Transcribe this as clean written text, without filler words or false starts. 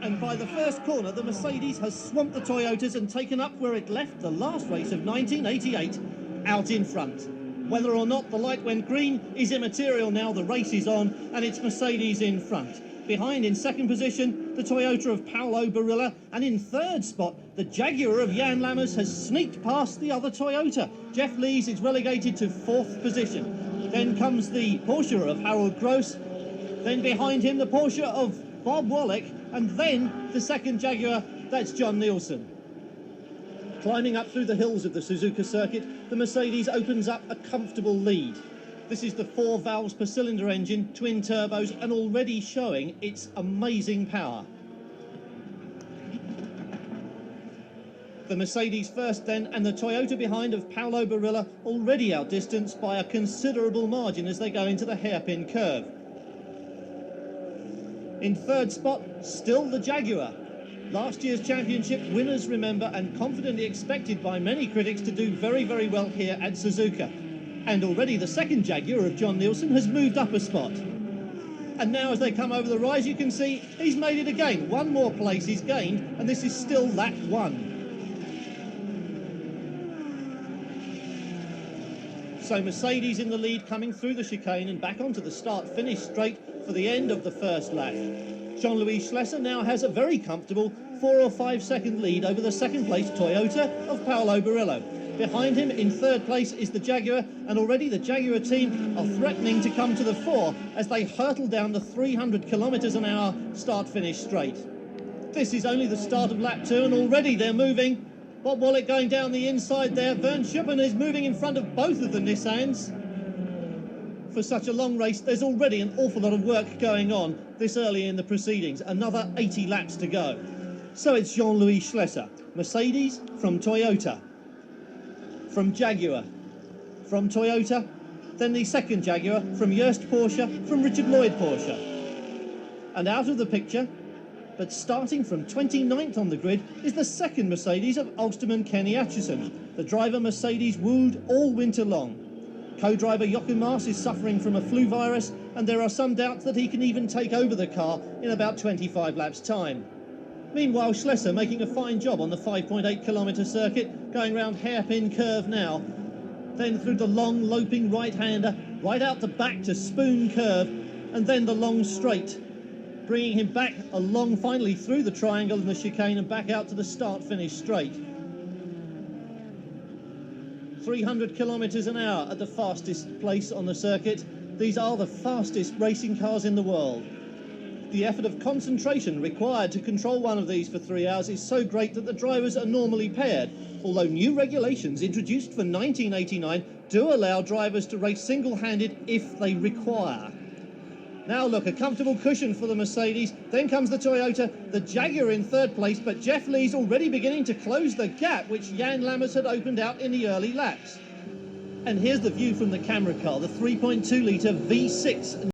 And by the first corner, the Mercedes has swamped the Toyotas and taken up where it left the last race of 1988, out in front. Whether or not the light went green is immaterial now. The race is on, and it's Mercedes in front. Behind, in second position, the Toyota of Paolo Barilla, and in third spot, the Jaguar of Jan Lammers has sneaked past the other Toyota. Jeff Lees is relegated to fourth position. Then comes the Porsche of Harold Gross, then behind him the Porsche of Bob Wallach, and then the second Jaguar, that's John Nielsen. Climbing up through the hills of the Suzuka circuit, the Mercedes opens up a comfortable lead. This is the 4 valves per cylinder engine, twin turbos, and already showing its amazing power. The Mercedes first then, and the Toyota behind of Paolo Barilla already outdistanced by a considerable margin as they go into the hairpin curve. In third spot, still the Jaguar. Last year's championship winners, remember, and confidently expected by many critics to do very, very well here at Suzuka. And already the second Jaguar of John Nielsen has moved up a spot. And now as they come over the rise, you can see he's made it again. One more place he's gained, and this is still lap 1. So Mercedes in the lead, coming through the chicane and back onto the start-finish straight for the end of the first lap. Jean-Louis Schlesser now has a very comfortable 4 or 5 second lead over the second place Toyota of Paolo Barilla. Behind him in third place is the Jaguar, and already the Jaguar team are threatening to come to the fore as they hurtle down the 300 kilometres an hour start-finish straight. This is only the start of lap 2, and already they're moving. Bob Wallach going down the inside there. Vern Schuppen is moving in front of both of the Nissans. For such a long race, there's already an awful lot of work going on this early in the proceedings. Another 80 laps to go. So it's Jean-Louis Schlesser, Mercedes from Toyota, from Jaguar, from Toyota, then the second Jaguar from Jost Porsche, from Richard Lloyd Porsche. And out of the picture, but starting from 29th on the grid, is the second Mercedes of Ulsterman Kenny Atchison, the driver Mercedes wooed all winter long. Co-driver Jochen Maas is suffering from a flu virus, and there are some doubts that he can even take over the car in about 25 laps' time. Meanwhile, Schlesser making a fine job on the 5.8 kilometre circuit, going round hairpin curve now, then through the long loping right-hander, right out the back to Spoon curve, and then the long straight, bringing him back along finally through the triangle and the chicane and back out to the start-finish straight. 300 kilometres an hour at the fastest place on the circuit. These are the fastest racing cars in the world. The effort of concentration required to control one of these for 3 hours is so great that the drivers are normally paired, although new regulations introduced for 1989 do allow drivers to race single-handed if they require. Now look, a comfortable cushion for the Mercedes, then comes the Toyota, the Jaguar in third place, but Jeff Lee's already beginning to close the gap which Jan Lammers had opened out in the early laps. And here's the view from the camera car, the 3.2 litre V6